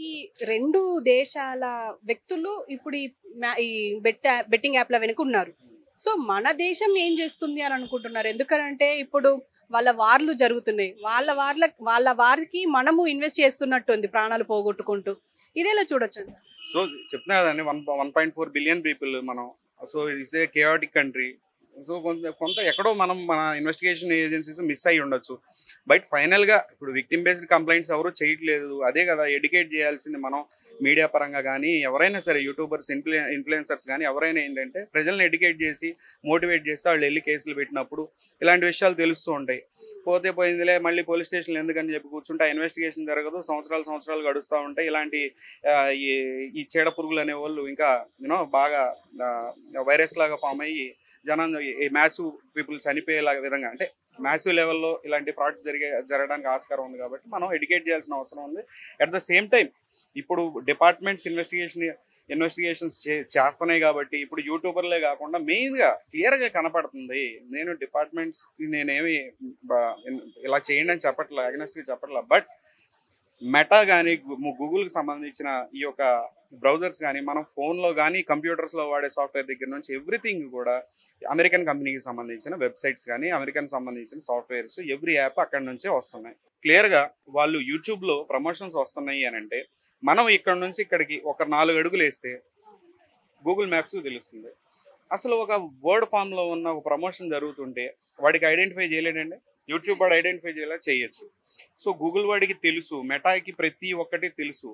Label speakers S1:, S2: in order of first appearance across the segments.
S1: ఈ 2 దేశాల వ్యక్తులు ఇప్పుడు ఈ బెట్టింగ్ యాప్‌ల వెనక ఉన్నారు. సో, మన దేశం ఏం చేస్తుంది అని అనుకుంటున్నారు? ఎందుకనంటే ఇప్పుడు వాళ్ళ వార్‌లు జరుగుతున్నాయి. వాళ్ళ వారికి మనము ఇన్వెస్ట్ చేస్తున్నట్టుంది ప్రాణాలు పోగొట్టుకుంటూ. ఇదెలా చూడొచ్చండి?
S2: సో చెప్తున్నా కదండి 1.4 బిలియన్ పీపుల్ మనం. So it is a chaotic country. So కొంత కొంత ఎక్కడో మనం మన ఇన్వెస్టిగేషన్ ఏజెన్సీస్ మిస్ అయ్యి ఉండొచ్చు. బట్ ఫైనల్గా ఇప్పుడు విక్టిమ్ బేస్డ్ కంప్లైంట్స్ ఎవరు చేయట్లేదు. అదే కదా ఎడ్యుకేట్ చేయాల్సింది మనం. మీడియా పరంగా కానీ ఎవరైనా సరే యూట్యూబర్స్ ఇన్ఫ్లుయెన్సర్స్ కానీ ఎవరైనా ఏంటంటే ప్రజల్ని ఎడ్యుకేట్ చేసి మోటివేట్ చేస్తే వాళ్ళు వెళ్ళి కేసులు పెట్టినప్పుడు ఇలాంటి విషయాలు తెలుస్తూ ఉంటాయి. పోతే పోయిందిలే మళ్ళీ పోలీస్ స్టేషన్లు ఎందుకని చెప్పి కూర్చుంటే ఆ ఇన్వెస్టిగేషన్ జరగదు. సంవత్సరాలు గడుస్తూ ఉంటాయి. ఇలాంటి ఈ ఈ చీడ పురుగులు అనేవాళ్ళు ఇంకా బాగా వైరస్ లాగా ఫామ్ అయ్యి జనం మ్యాసివ్ పీపుల్ చనిపోయేలాగా విధంగా అంటే మ్యాసివ్ లెవెల్లో ఇలాంటి ఫ్రాడ్స్ జరగడానికి ఆస్కారం ఉంది. కాబట్టి మనం ఎడ్యుకేట్ చేయాల్సిన అవసరం ఉంది. అట్ ద సేమ్ టైం ఇప్పుడు డిపార్ట్మెంట్స్ ఇన్వెస్టిగేషన్స్ చేస్తున్నాయి. కాబట్టి ఇప్పుడు యూట్యూబర్లే కాకుండా మెయిన్గా క్లియర్గా కనపడుతుంది. నేను డిపార్ట్మెంట్స్కి నేనేమి ఇలా చేయండి అని చెప్పట్లా, అగ్నెస్ట్గా చెప్పట్లా. బట్ మెటా కానీ గూగుల్కి సంబంధించిన ఈ యొక్క బ్రౌజర్స్ కానీ మనం ఫోన్లో కానీ కంప్యూటర్స్లో వాడే సాఫ్ట్వేర్ దగ్గర నుంచి ఎవ్రీథింగ్ కూడా అమెరికన్ కంపెనీకి సంబంధించిన వెబ్సైట్స్ కానీ అమెరికన్ సంబంధించిన సాఫ్ట్వేర్స్ ఎవ్రీ యాప్ అక్కడి నుంచే వస్తున్నాయి. క్లియర్గా వాళ్ళు యూట్యూబ్లో ప్రమోషన్స్ వస్తున్నాయి అని అంటే మనం ఇక్కడ నుంచి ఇక్కడికి ఒక 4 అడుగులు వేస్తే గూగుల్ మ్యాప్స్కి తెలుస్తుంది. అసలు ఒక వర్డ్ ఫామ్లో ఉన్న ఒక ప్రమోషన్ జరుగుతుంటే వాడికి ఐడెంటిఫై చేయలేడండి. యూట్యూబ్ వాడు ఐడెంటిఫై చేయాలా చేయొచ్చు. సో గూగుల్ వాడికి తెలుసు, మెటాకి ప్రతి ఒక్కటి తెలుసు.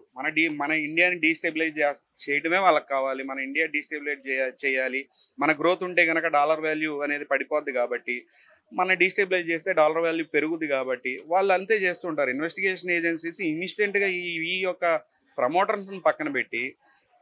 S2: మన ఇండియాని డీస్టెబిలైజ్ చేయడమే వాళ్ళకి కావాలి. మన ఇండియా డీస్టెబిలైజ్ చేయాలి. మన గ్రోత్ ఉంటే కనుక డాలర్ వాల్యూ అనేది పడిపోద్ది. కాబట్టి మన డీస్టెబిలైజ్ చేస్తే డాలర్ వాల్యూ పెరుగుద్ది. కాబట్టి వాళ్ళు అంతే చేస్తుంటారు. ఇన్వెస్టిగేషన్ ఏజెన్సీస్ ఇన్స్టెంట్గా ఈ యొక్క ప్రమోటర్స్ని పక్కన పెట్టి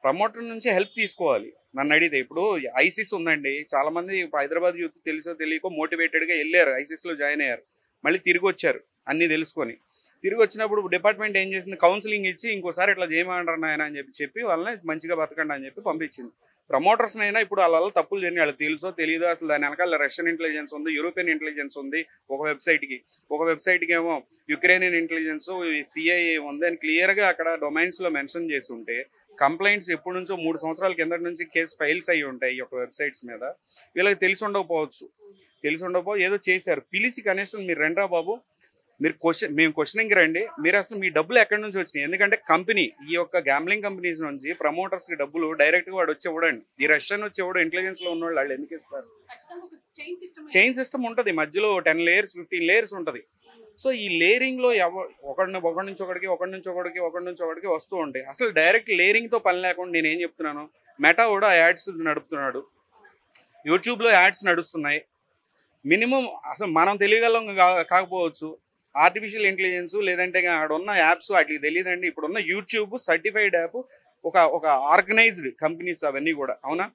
S2: ప్రమోటర్ నుంచి హెల్ప్ తీసుకోవాలి. నన్ను అడిగితే ఇప్పుడు ఐసిస్ ఉందండి. చాలామంది హైదరాబాద్ యూత్ తెలుసో తెలియకో మోటివేటెడ్గా వెళ్ళారు, ఐసిస్లో జాయిన్ అయ్యారు, మళ్ళీ తిరిగి వచ్చారు అన్నీ తెలుసుకొని. తిరిగి వచ్చినప్పుడు డిపార్ట్మెంట్ ఏం చేసింది, కౌన్సిలింగ్ ఇచ్చి ఇంకోసారి ఇట్లా చేయమంటారు నాయన అని చెప్పి వాళ్ళని మంచిగా బతకండి అని చెప్పి పంపించింది. ప్రమోటర్స్నైనా ఇప్పుడు వాళ్ళ తప్పులు జరిగినాయి, వాళ్ళు తెలుసో తెలియదో. అసలు దాని వెనకాల రష్యన్ ఇంటెలిజెన్స్ ఉంది, యూరోపియన్ ఇంటెలిజెన్స్ ఉంది. ఒక వెబ్సైట్కి ఏమో యుక్రెయినియన్ ఇంటెలిజెన్స్, సిఐఏ ఉంది అని క్లియర్గా అక్కడ డొమైన్స్లో మెన్షన్ చేసి ఉంటే కంప్లైంట్స్ ఎప్పటి నుంచో 3 సంవత్సరాల కిందటి నుంచి కేసు ఫైల్స్ అయ్యి ఉంటాయి ఈ యొక్క వెబ్సైట్స్ మీద. వీళ్ళకి తెలిసి ఉండకపోవచ్చు, ఏదో చేశారు. పిలిచి కనీసం మీరు రండ్రా బాబు, మేము క్వశ్చనింగ్ రండి, మీరు అసలు మీ డబ్బులు ఎక్కడి నుంచి వచ్చినాయి. ఎందుకంటే కంపెనీ ఈ యొక్క గ్యాంబ్లింగ్ కంపెనీస్ నుంచి ప్రమోటర్స్కి డబ్బులు డైరెక్ట్గా వాడు వచ్చి ఇవ్వడండి. ఈ రష్యన్ వచ్చి ఇవ్వడం ఇంటెలిజెన్స్లో ఉన్న వాళ్ళు ఎందుకు ఇస్తారు? చైన్ సిస్టమ్ ఉంటుంది మధ్యలో, 10 లేయర్స్ 15 లేయర్స్ ఉంటుంది. సో ఈ లేయరింగ్లో ఒకటి నుంచి ఒకటికి వస్తూ ఉంటాయి. అసలు డైరెక్ట్ లేయరింగ్తో పని లేకుండా నేనేం చెప్తున్నాను, మెటా కూడా యాడ్స్ నడుపుతున్నాడు, యూట్యూబ్లో యాడ్స్ నడుస్తున్నాయి. మినిమం అసలు మనం తెలియగలం కాకపోవచ్చు, ఆర్టిఫిషియల్ ఇంటెలిజెన్స్ లేదంటే అక్కడ ఉన్న యాప్స్ వాటికి తెలియదండి. ఇప్పుడున్న యూట్యూబ్ సర్టిఫైడ్ యాప్ ఒక ఆర్గనైజ్డ్ కంపెనీస్ అవన్నీ కూడా. అవునా?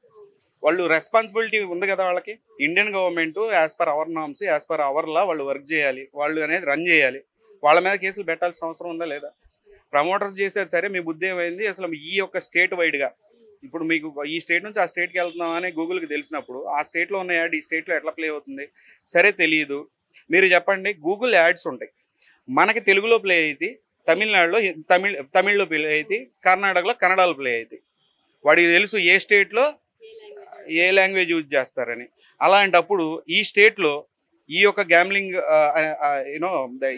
S2: వాళ్ళు రెస్పాన్సిబిలిటీ ఉంది కదా వాళ్ళకి. Indian government as per our norms, as per our law వాళ్ళు వర్క్ చేయాలి, వాళ్ళు అనేది రన్ చేయాలి. వాళ్ళ మీద కేసులు పెట్టాల్సిన అవసరం ఉందా లేదా? ప్రమోటర్స్ చేశారు సరే, మీ బుద్ధి ఏమైంది? అసలు ఈ యొక్క స్టేట్ వైడ్గా ఇప్పుడు మీకు ఈ స్టేట్ నుంచి ఆ స్టేట్కి వెళ్తున్నామని గూగుల్కి తెలిసినప్పుడు ఆ స్టేట్లో ఉన్న యాడ్ ఈ స్టేట్లో ఎట్లా ప్లే అవుతుంది? సరే తెలియదు, మీరు చెప్పండి. గూగుల్ యాడ్స్ ఉంటాయి, మనకి తెలుగులో ప్లే అయితే, తమిళనాడులో తమిళ్లో ప్లే అయితే, కర్ణాటకలో కన్నడలో ప్లే అయితే. వాడికి తెలుసు ఏ స్టేట్లో ఏ లాంగ్వేజ్ యూజ్ చేస్తారని. అలాంటప్పుడు ఈ స్టేట్లో ఈ యొక్క గ్యాంబ్లింగ్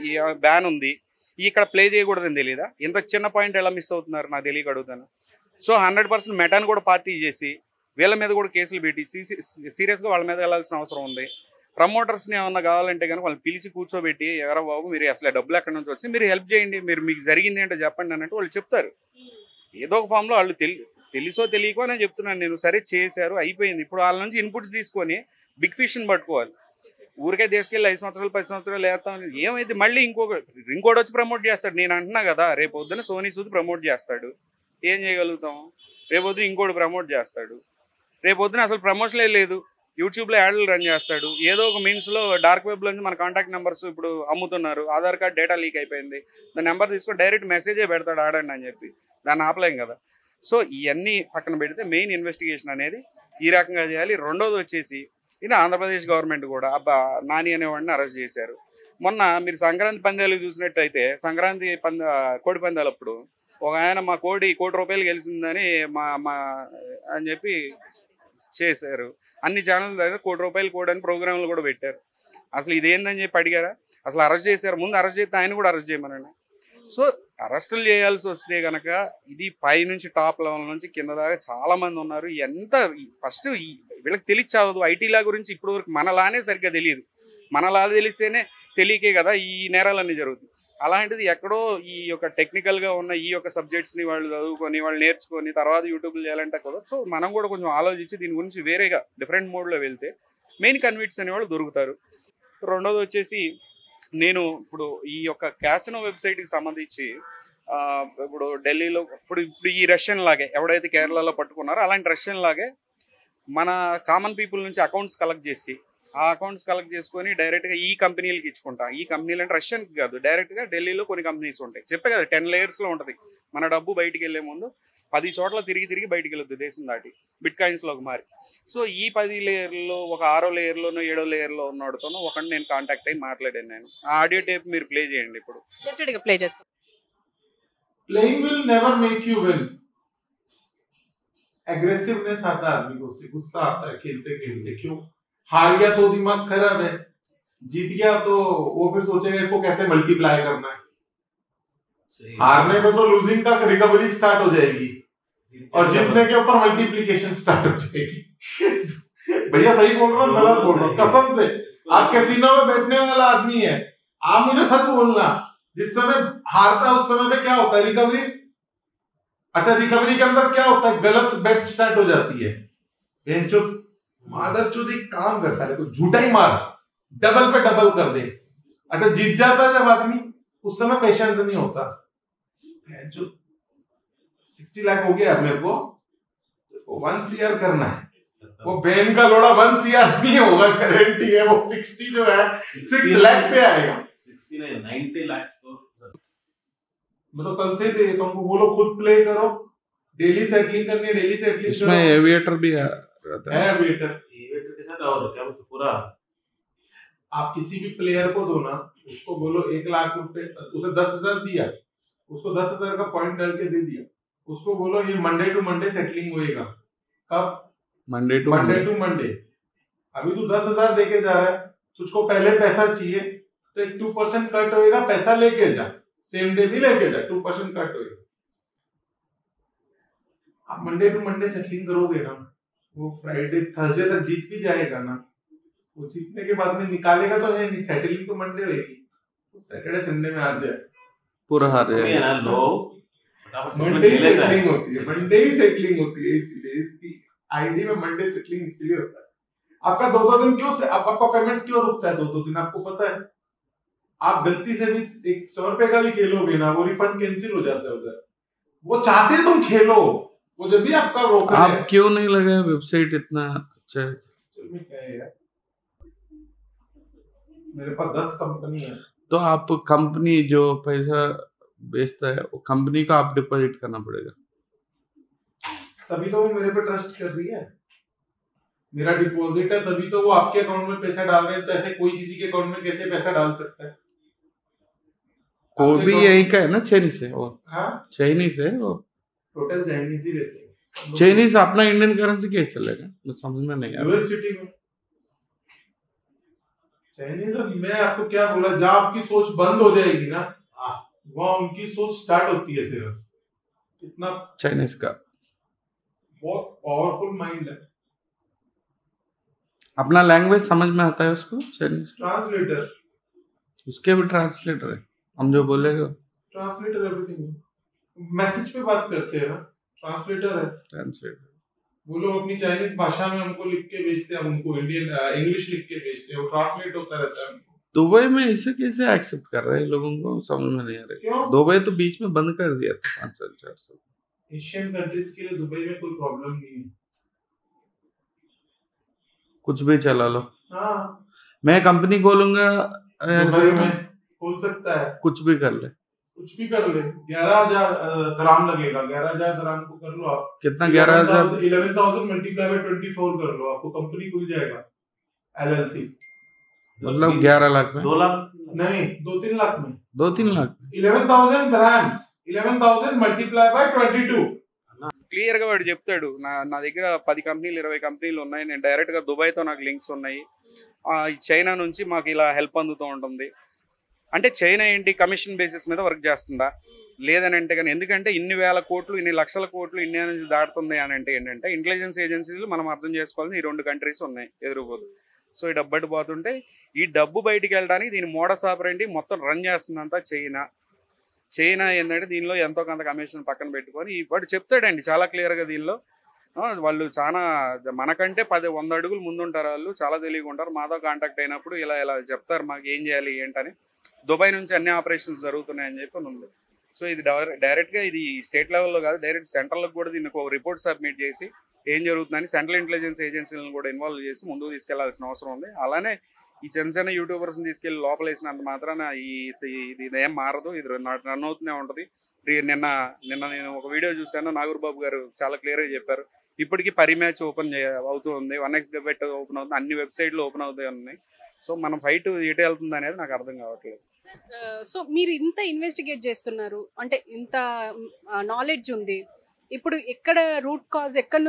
S2: ఈ బ్యాన్ ఉంది, ఇక్కడ ప్లే చేయకూడదని తెలియదా? ఇంత చిన్న పాయింట్ ఎలా మిస్ అవుతున్నారు నాకు తెలియక అడుగుతాను. సో 100% మెటాను కూడా పార్టీ చేసి వీళ్ళ మీద కూడా కేసులు పెట్టి సీరియస్గా వాళ్ళ మీద వెళ్ళాల్సిన అవసరం ఉంది. ప్రమోటర్స్ని ఏమన్నా కావాలంటే కనుక వాళ్ళు పిలిచి కూర్చోబెట్టి, ఎవరో బాబు మీరు అసలు డబ్బులు ఎక్కడి నుంచి వచ్చి మీరు హెల్ప్ చేయండి, మీకు జరిగింది ఏంటో చెప్పండి అన్నట్టు వాళ్ళు చెప్తారు. ఏదో ఒక ఫామ్లో వాళ్ళు తెలుసో తెలియకో అని చెప్తున్నాను నేను. సరే చేశారు, అయిపోయింది. ఇప్పుడు వాళ్ళ నుంచి ఇన్పుట్స్ తీసుకొని బిగ్ ఫిష్ని పట్టుకోవాలి. ఊరికే తీసుకెళ్ళి 5 సంవత్సరాలు 10 సంవత్సరాలు వేస్తాం. ఏమైంది? మళ్ళీ ఇంకోటి వచ్చి ప్రమోట్ చేస్తాడు. నేను అంటున్నా కదా, రేపు పొద్దున సోనీ సూద్ ప్రమోట్ చేస్తాడు, ఏం చేయగలుగుతాం? రేపు పొద్దున ఇంకోటి ప్రమోట్ చేస్తాడు, రేపు పొద్దున అసలు ప్రమోషనే లేదు, యూట్యూబ్లో యాడ్లు రన్ చేస్తాడు. ఏదో ఒక మీన్స్లో డార్క్ వెబ్లో నుంచి మన కాంటాక్ట్ నెంబర్స్ ఇప్పుడు అమ్ముతున్నారు, ఆధార్ కార్డ్ డేటా లీక్ అయిపోయింది, దాని నెంబర్ తీసుకొని డైరెక్ట్ మెసేజే పెడతాడు ఆడండి అని చెప్పి. దాన్ని ఆపలేం కదా. సో ఇవన్నీ పక్కన పెడితే మెయిన్ ఇన్వెస్టిగేషన్ అనేది ఈ రకంగా చేయాలి. రెండోది వచ్చేసి ఇది ఆంధ్రప్రదేశ్ గవర్నమెంట్ కూడా నాని అనేవాడిని అరెస్ట్ చేశారు. మొన్న మీరు సంక్రాంతి పందాలు చూసినట్టయితే, సంక్రాంతి కోడి పందాలప్పుడు ఒక ఆయన మా కోడి ₹1,00,00,000 గెలిచిందని మా మా అని చెప్పి చేశారు. అన్ని ఛానల్ దగ్గర ₹1,00,00,000 కోడి అని ప్రోగ్రాంలు కూడా పెట్టారు. అసలు ఇదేందని చెప్పి అడిగారా? అసలు అరెస్ట్ చేశారు. ముందు అరెస్ట్ చేస్తే ఆయన కూడా అరెస్ట్ చేయమనండి. సో అరెస్టులు చేయాల్సి వస్తే కనుక ఇది పైనుంచి టాప్ లెవెల్ నుంచి కింద దాకా చాలామంది ఉన్నారు. ఎంత ఫస్ట్ వీళ్ళకి తెలియచావదు. ఐటీలా గురించి ఇప్పుడు వరకు మనలానే సరిగ్గా తెలియదు. మనలా తెలిస్తేనే తెలియకే కదా ఈ నేరాలన్నీ జరుగుతాయి. అలాంటిది ఎక్కడో ఈ యొక్క టెక్నికల్గా ఉన్న ఈ యొక్క సబ్జెక్ట్స్ని వాళ్ళు చదువుకొని వాళ్ళు నేర్చుకొని తర్వాత యూట్యూబ్లో చేయాలంటే కదా. సో మనం కూడా కొంచెం ఆలోచించి దీని గురించి వేరేగా డిఫరెంట్ మోడ్లో వెళ్తే మెయిన్ కన్విట్స్ అనేవాళ్ళు దొరుకుతారు. రెండోది వచ్చేసి నేను ఇప్పుడు ఈ యొక్క క్యాసినో వెబ్సైట్కి సంబంధించి ఇప్పుడు ఢిల్లీలో ఇప్పుడు ఈ రష్యన్ లాగే ఎవడైతే కేరళలో పట్టుకున్నారో అలాంటి రష్యన్ లాగే మన కామన్ పీపుల్ నుంచి అకౌంట్స్ కలెక్ట్ చేసి ఆ అకౌంట్స్ కలెక్ట్ చేసుకొని డైరెక్ట్గా ఈ కంపెనీలకి ఇచ్చుకుంటాం. ఈ కంపెనీలు అంటే రష్యన్కి కాదు, డైరెక్ట్గా ఢిల్లీలో కొన్ని కంపెనీస్ ఉంటాయి. చెప్పే కదా 10 లేయర్స్లో ఉంటుంది. మన డబ్బు బయటికి వెళ్ళే ముందు 10 చోట్ల తిరిగి బయటికి వెళ్ళొద్దు దేశం దాటి బిట్ కాయిన్స్లోకి మారి. సో ఈ 10 లేయర్లో ఒక 6వ లేయర్లోనో 7వ లేయర్లో ఉన్నోడుతోనో ఒకటి నేను కాంటాక్ట్ అయ్యి మాట్లాడాను. నేను ఆ ఆడియో టేప్ మీరు ప్లే చేయండి. ఇప్పుడు
S1: డెఫినెట్గా ప్లే చేస్తాం.
S3: Playing will never make you win. Aggressiveness आता है आदमी को, उससे गुस्सा आता है खेलते खेलते. क्यों? हार गया तो दिमाग खराब है, जीत गया तो वो फिर सोचेगा इसको कैसे मल्टीप्लाई करना है. हारने पे तो लूजिंग का रिकवरी स्टार्ट हो जाएगी और जीतने के ऊपर मल्टीप्लिकेशन स्टार्ट हो जाएगी. भैया सही बोल रहा हूँ गलत बोल रहा हूँ? कसम से आप कैसीनो में बैठने वाला आदमी है, आप मुझे सच बोलना. जिस समय हारता है उस समय पे क्या होता है? रिकवरी. अच्छा, रिकवरी के अंदर क्या होता है? गलत बेट स्टार्ट हो जाती है. मादरचोद एक काम कर, साले को झूठा ही मार, डबल पे डबल कर दे. अच्छा, जीत जाता है जब आदमी, उस समय पेशेंस नहीं होता. 60 लाख हो गया मेरे को 1 CR करना है. वो बहन का लोड़ा 1 CR नहीं होगा, गारंटी है. वो 60 जो है 6 लाख पे आएगा.
S4: 90 लाख.
S3: मैं तो कल से तुमको बोलो खुद प्ले करो. डेली सेटलिंग करनी है, डेली सेटलिंग.
S2: इसमें एविएटर भी रहता है.
S3: एविएटर
S4: के साथ और क्या पूरा
S3: आप किसी भी प्लेयर को दो ना, उसको बोलो 1 लाख रुपए, उसे 10,000 दिया, उसको 10,000 का पॉइंट डाल के दे दिया. उसको बोलो ये मंडे टू मंडे सेटलिंग होएगा. कब? Monday to Monday. अभी तू 10,000 देके जा रहा है, तुझको पहले पैसा चाहिए तो एक 2% कट होएगा. पैसा लेके जा, सेम डे भी लेके जा, 2% कट होएगा. आप मंडे टू मंडे सेटलिंग करोगे ना, वो फ्राइडे थर्सडे तक जीत भी जाएगा ना. वो जीतने के बाद में निकालेगा तो है नहीं, सेटलिंग तो मंडे होगी, तो सैटरडे संडे में आ जाए
S2: पूरा हार
S4: जाएगा.
S3: मंडे ही सेटलिंग होती है, मंडे ही सेटलिंग होती है. इसलिए इसकी आईडी में मंडे सेटलिंग इसलिए होता है. आपका 2-2 दिन क्यों से आपका पेमेंट क्यों रुकता है 2-2 दिन? आपको पता है? आप गलती से भी 100 रुपए का भी खेलोगे ना, वो रिफंड कैंसिल हो जाता है उधर. वो चाहते तुम खेलो, वो जब भी आपका रोक
S2: आप क्यों नहीं लगे? वेबसाइट इतना अच्छा है.
S3: क्या है यार, मेरे पास 10 कंपनी है.
S2: तो आप कंपनी जो पैसा बेचता है वो कंपनी को आप डिपॉजिट करना पड़ेगा.
S3: तभी तो वो मेरे पे ट्रस्ट कर रही है. मेरा डिपॉजिट है तभी तो वो आपके अकाउंट में पैसा डाल रहे हैं. तो ऐसे कोई किसी के अकाउंट में कैसे पैसा डाल सकता है?
S2: वो भी यही का है ना, चाइनीज है. और
S3: हाँ,
S2: चाइनीज है वो,
S3: टोटल चाइनीज ही रहते हैं.
S2: चाइनीज अपना इंडियन करेंसी कैसे चलेगा? मैं समझ में नहीं आ रहा.
S3: यूनिवर्सिटी में चाइनीज. मैं आपको क्या बोला, जहाँ आपकी सोच बंद हो जाएगी ना, वहाँ उनकी सोच स्टार्ट होती है. सिर्फ इतना
S2: चाइनीज का
S3: बहुत पावरफुल माइंड है.
S2: अपना लैंग्वेज समझ में आता है उसको. चाइनीज
S3: ट्रांसलेटर,
S2: उसके भी ट्रांसलेटर है. हम जो बोलेगा
S3: ट्रांसलेटर एवरीथिंग. मैसेज पे बात करते हैं ना, ट्रांसलेटर है.
S2: ट्रांसलेटर
S3: वो लोग अपनी चाइनीज भाषा में हमको लिख के भेजते हैं, उनको इंडियन इंग्लिश लिख के भेजते हैं, वो ट्रांसलेट होता रहता है.
S2: दुबई में इसे कैसे एक्सेप्ट कर रहे हैं लोगों को समझ में नहीं आ रहा.
S3: क्यों?
S2: दुबई तो बीच में बंद कर दिया था 5 साल 4 साल.
S3: एशियन कंट्रीज के लिए दुबई में कोई प्रॉब्लम नहीं है.
S2: कुछ भी चला लो.
S3: हाँ,
S2: मैं कंपनी खोलूंगा
S3: दुबई में खोल सकता है,
S2: कुछ भी कर ले.
S3: कुछ भी कर ले. 11,000 दराम लगेगा. 11,000 दराम को कर लो आप.
S2: कितना? 11,000.
S3: 11,000 मल्टीप्लाई बाय 24 कर लो, आपको कंपनी खुल जाएगा. LLC
S2: मतलब 11 लाख में?
S4: 2 लाख
S3: नहीं, 2-3 लाख में.
S2: 2-3 लाख में
S3: 11,000 dirhams. 11,000 multiply by 22.
S2: క్లియర్గా వాడు చెప్తాడు, నా దగ్గర 10 కంపెనీలు 20 కంపెనీలు ఉన్నాయి, నేను డైరెక్ట్గా దుబాయ్తో నాకు లింక్స్ ఉన్నాయి, చైనా నుంచి మాకు ఇలా హెల్ప్ అందుతూ ఉంటుంది. అంటే చైనా ఏంటి కమిషన్ బేసిస్ మీద వర్క్ చేస్తుందా లేదని అంటే కానీ, ఎందుకంటే ఇన్ని వేల కోట్లు ఇన్ని లక్షల కోట్లు ఇండియా నుంచి దాటుతుంది అని అంటే ఏంటంటే ఇంటెలిజెన్స్ ఏజెన్సీలు మనం అర్థం చేసుకోవాలని ఈ 2 కంట్రీస్ ఉన్నాయి ఎదురుపోదు. సో ఈ డబ్బు అడ్డు పోతుంటే ఈ డబ్బు బయటికి వెళ్ళడానికి దీని మోడస్ ఆపరేంటి మొత్తం రన్ చేస్తుందంతా చైనా ఏంటంటే దీనిలో ఎంతో కొంత కమిషన్ పక్కన పెట్టుకొని వాడు చెప్తాడండి చాలా క్లియర్గా. దీనిలో వాళ్ళు చాలా మనకంటే 100 అడుగులు ముందుంటారు, వాళ్ళు చాలా తెలియకుండా ఉంటారు. మాతో కాంటాక్ట్ అయినప్పుడు ఇలా చెప్తారు మాకు ఏం చేయాలి ఏంటని. దుబాయ్ నుంచి అన్ని ఆపరేషన్స్ జరుగుతున్నాయని చెప్పి ఉంది. సో ఇది డైరెక్ట్గా ఇది స్టేట్ లెవెల్లో కాదు, డైరెక్ట్ సెంట్రల్కి కూడా దీనికి ఒక రిపోర్ట్ సబ్మిట్ చేసి ఏం జరుగుతుందని సెంట్రల్ ఇంటెలిజెన్స్ ఏజెన్సీలను కూడా ఇన్వాల్వ్ చేసి ముందుకు తీసుకెళ్లాల్సిన అవసరం ఉంది. అలానే ఈ చిన్న యూట్యూబర్స్ని తీసుకెళ్ళి లోపల వేసినంత మాత్రాన ఇది ఏం మారదు, ఇది రన్ అవుతూనే ఉంటుంది. నిన్న నేను ఒక వీడియో చూశాను, నాగూర్బాబు గారు చాలా క్లియర్గా చెప్పారు. ఇప్పటికీ పరిమ్యాచ్ ఓపెన్ అవుతూ ఉంది, 1x బెట్ ఓపెన్ అవుతుంది, అన్ని వెబ్సైట్లు ఓపెన్ అవుతాయి ఉన్నాయి. సో మనం ఫైట్ ఎటు వెళ్తుంది అనేది నాకు అర్థం కావట్లేదు.
S1: సో మీరు ఇంత ఇన్వెస్టిగేట్ చేస్తున్నారు అంటే ఇంత నాలెడ్జ్ ఉంది, ఇప్పుడు ఎక్కడ రూట్ కాజ్ ఎక్కడి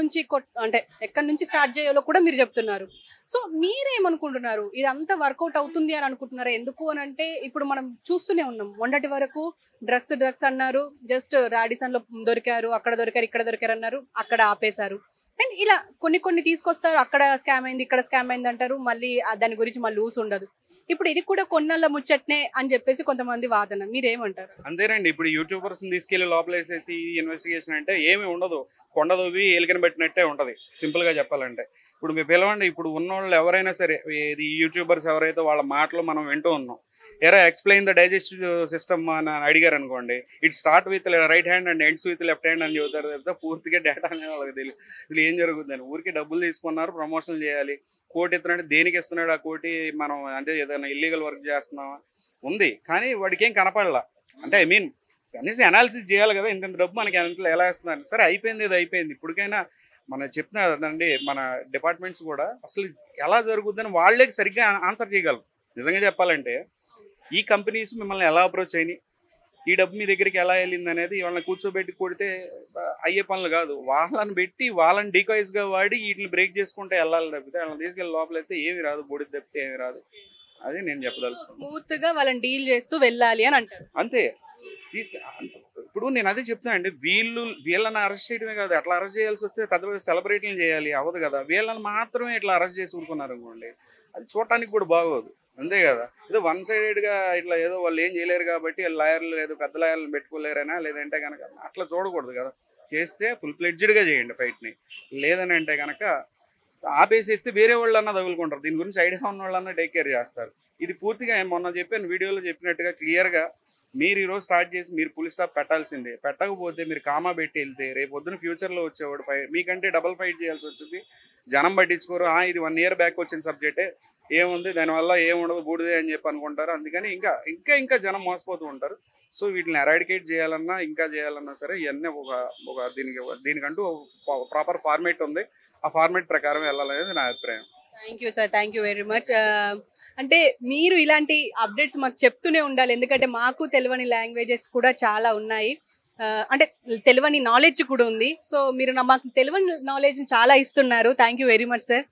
S1: నుంచి స్టార్ట్ చేయాలో కూడా మీరు చెప్తున్నారు. సో మీరేమనుకుంటున్నారు, ఇదంతా వర్కౌట్ అవుతుంది అని అనుకుంటున్నారు? ఎందుకు అని అంటే ఇప్పుడు మనం చూస్తూనే ఉన్నాం, మొన్నటి వరకు డ్రగ్స్ అన్నారు, జస్ట్ రాడిసన్లో దొరికారు, అక్కడ దొరికారు, ఇక్కడ దొరికారు అన్నారు, అక్కడ ఆపేశారు. అండ్ ఇలా కొన్ని తీసుకొస్తారు, అక్కడ స్కామ్ అయింది, ఇక్కడ స్కామ్ అయింది అంటారు, మళ్ళీ దాని గురించి మళ్ళీ ఊసు ఉండదు. ఇప్పుడు ఇది కూడా కొన్నాళ్ళ ముచ్చట్నే అని చెప్పేసి కొంతమంది వాదన, మీరేమంటారు?
S2: అంతేనండి, ఇప్పుడు యూట్యూబర్స్ని తీసుకెళ్లి లోపలేసేసి ఇన్వెస్టిగేషన్ అంటే ఏమి ఉండదు, కొండదోవి ఏలికని పెట్టినట్టే ఉంటుంది సింపుల్గా చెప్పాలంటే. ఇప్పుడు మీ పిలవండి, ఇప్పుడు ఉన్నోళ్ళు ఎవరైనా సరే, ఇది యూట్యూబర్స్ ఎవరైతే వాళ్ళ మాటలు మనం వింటూ ఉన్నాం, ఎక్స్ప్లెయిన్ ద డైజెస్టివ్ సిస్టమ్ అని అడిగారు అనుకోండి, it start with right hand and ends with left hand అని చెబుతారు చెప్తే పూర్తిగా డేటా అనేది వాళ్ళకి తెలియదు. ఇది ఏం జరుగుతుందని ఊరికి డబ్బులు తీసుకున్నారు, ప్రమోషన్ చేయాలి, కోటి ఇస్తున్నాడు, దేనికి ఇస్తున్నాడు ఆ కోటి, మనం అంటే ఏదైనా ఇల్లీగల్ వర్క్ చేస్తున్నామా ఉంది, కానీ వాడికి ఏం కనపడలా. అంటే ఐ మీన్ కనీసం అనాలిసిస్ చేయాలి కదా, ఇంత డబ్బు మనకి ఎంత ఎలా ఇస్తున్నారు. సరే అయిపోయింది, ఇది అయిపోయింది, ఇప్పటికైనా మనం చెప్తున్నారండి మన డిపార్ట్మెంట్స్ కూడా అసలు ఎలా జరుగుతుందని వాళ్ళే సరిగ్గా ఆన్సర్ చేయగలరు. నిజంగా చెప్పాలంటే ఈ కంపెనీస్ మిమ్మల్ని ఎలా అప్రోచ్ అయినాయి, ఈ డబ్బు మీ దగ్గరికి ఎలా వెళ్ళింది అనేది వాళ్ళని కూర్చోబెట్టి కొడితే అయ్యే పనులు కాదు. వాళ్ళని పెట్టి వాళ్ళని డీకాయిస్గా వాడి వీటిని బ్రేక్ చేసుకుంటే వెళ్ళాలి తప్పితే వాళ్ళని తీసుకెళ్ళి లోపలైతే ఏమి రాదు, బొడిది తప్పితే ఏమి రాదు. అది నేను చెప్పదలుచుకున్నాను.
S1: స్మూత్గా వాళ్ళని డీల్ చేస్తూ వెళ్ళాలి అని అంటారు.
S2: అంతే. ఇప్పుడు నేను అదే చెప్తాను అండి, వీళ్ళని అరెస్ట్ చేయడమే కాదు, అట్లా అరెస్ట్ చేయాల్సి వస్తే పెద్ద సెలబ్రిటీలు చేయాలి, అవ్వదు కదా. వీళ్ళని మాత్రమే ఇట్లా అరెస్ట్ చేసి ఊరుకున్నారు అనుకోండి, అది చూడటానికి కూడా బాగోదు. అంతే కదా, ఏదో 1 సైడెడ్గా ఇట్లా ఏదో వాళ్ళు ఏం చేయలేరు కాబట్టి లాయర్లు ఏదో పెద్ద లాయర్లను పెట్టుకోలేరైనా, లేదంటే కనుక అట్లా చూడకూడదు కదా. చేస్తే ఫుల్ ప్లెడ్జ్డ్గా చేయండి ఫైట్ని, లేదని అంటే కనుక ఆపేసేస్తే వేరే వాళ్ళన్నా తగులుకుంటారు. దీని గురించి ఐడియా ఉన్న వాళ్ళన్నా టేక్ కేర్ చేస్తారు. ఇది పూర్తిగా మొన్న చెప్పాను వీడియోలో చెప్పినట్టుగా క్లియర్గా మీరు ఈరోజు స్టార్ట్ చేసి మీరు ఫుల్ స్టాప్ పెట్టాల్సిందే. పెట్టకపోతే మీరు కామా పెట్టి వెళ్తే రేపు పొద్దున ఫ్యూచర్లో వచ్చేవాడు మీకంటే డబల్ ఫైట్ చేయాల్సి వచ్చింది. జనం పట్టించుకోరు, ఇది 1 year బ్యాక్ వచ్చిన సబ్జెక్టే, ఏముంది దానివల్ల ఏముండదు బూడిదే అని చెప్పి అనుకుంటారు. అందుకని ఇంకా జనం మోసపోతూ ఉంటారు. సో వీటిని ఎరాడికేట్ చేయాలన్నా ఇంకా చేయాలన్నా సరే ఇవన్నీ ఒక దీనికంటూ ప్రాపర్ ఫార్మేట్ ఉంది, ఆ ఫార్మేట్ ప్రకారం వెళ్ళాలనేది నా అభిప్రాయం.
S1: Thank you sir, thank you very much. అంటే మీరు ఇలాంటి అప్డేట్స్ మాకు చెప్తూనే ఉండాలి, ఎందుకంటే మాకు తెలియని లాంగ్వేజెస్ కూడా చాలా ఉన్నాయి, అంటే తెలియని నాలెడ్జ్ కూడా ఉంది. సో మీరు మాకు తెలియని నాలెడ్జ్ని చాలా ఇస్తున్నారు. Thank you very much sir.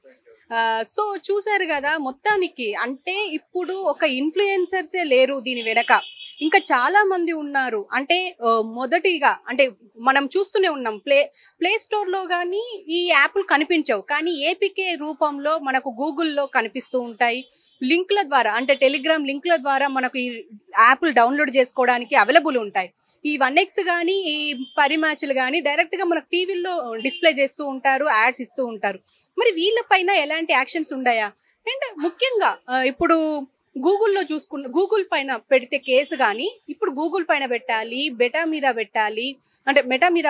S1: So చూసారు కదా, మొత్తానికి అంటే ఇప్పుడు ఒక ఇన్ఫ్లుయెన్సర్సే లేరు దీని వెనక, ఇంకా చాలా మంది ఉన్నారు. అంటే మొదటిగా అంటే మనం చూస్తూనే ఉన్నాం, ప్లే స్టోర్లో కానీ ఈ యాప్లు కనిపించవు, కానీ ఏపీకే రూపంలో మనకు గూగుల్లో కనిపిస్తూ ఉంటాయి. లింక్ల ద్వారా అంటే టెలిగ్రామ్ లింక్ల ద్వారా మనకు ఈ యాప్లు డౌన్లోడ్ చేసుకోవడానికి అవైలబుల్ ఉంటాయి. ఈ 1x కానీ ఈ పరిమ్యాచ్లు కానీ డైరెక్ట్గా మనకు టీవీల్లో డిస్ప్లే చేస్తూ ఉంటారు, యాడ్స్ ఇస్తూ ఉంటారు. మరి వీళ్ళపైన ఎలాంటి యాక్షన్స్ ఉన్నాయా? అండ్ ముఖ్యంగా ఇప్పుడు గూగుల్లో గూగుల్ పైన పెడితే కేసు కానీ ఇప్పుడు గూగుల్ పైన పెట్టాలి, మెటా మీద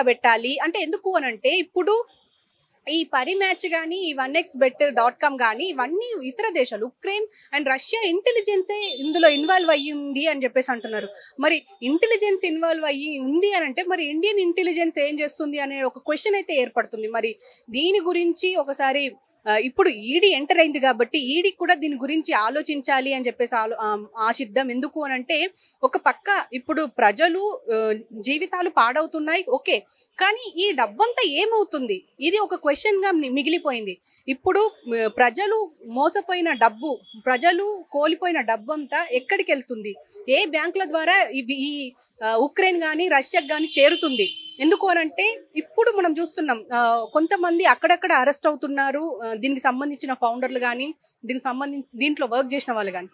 S1: పెట్టాలి అంటే ఎందుకు అని అంటే ఇప్పుడు ఈ పరిమ్యాచ్ కానీ ఈ 1xbet.com కానీ ఇవన్నీ ఇతర దేశాలు ఉక్రెయిన్ అండ్ రష్యా ఇంటెలిజెన్సే ఇందులో ఇన్వాల్వ్ అయ్యింది అని చెప్పేసి అంటున్నారు. మరి ఇంటెలిజెన్స్ ఇన్వాల్వ్ అయ్యి ఉంది అని అంటే మరి ఇండియన్ ఇంటెలిజెన్స్ ఏం చేస్తుంది అనే ఒక క్వశ్చన్ అయితే ఏర్పడుతుంది. మరి దీని గురించి ఒకసారి ఇప్పుడు ఈడీ ఎంటర్ అయింది కాబట్టి ఈడీ కూడా దీని గురించి ఆలోచించాలి అని చెప్పేసి ఆశిద్దాం. ఎందుకు అని అంటే ఒక పక్క ఇప్పుడు ప్రజలు జీవితాలు పాడవుతున్నాయి, ఓకే, కానీ ఈ డబ్బంతా ఏమవుతుంది, ఇది ఒక క్వశ్చన్గా మిగిలిపోయింది. ఇప్పుడు ప్రజలు మోసపోయిన డబ్బు, ప్రజలు కోల్పోయిన డబ్బు అంతా ఎక్కడికి వెళ్తుంది, ఏ బ్యాంకుల ద్వారా ఈ ఉక్రెయిన్ కానీ రష్యాకి కానీ చేరుతుంది? ఎందుకు అనంటే ఇప్పుడు మనం చూస్తున్నాం కొంతమంది అక్కడక్కడ అరెస్ట్ అవుతున్నారు, దీనికి సంబంధించిన ఫౌండర్లు కానీ దీనికి సంబంధించి దీంట్లో వర్క్ చేసిన వాళ్ళు కానీ.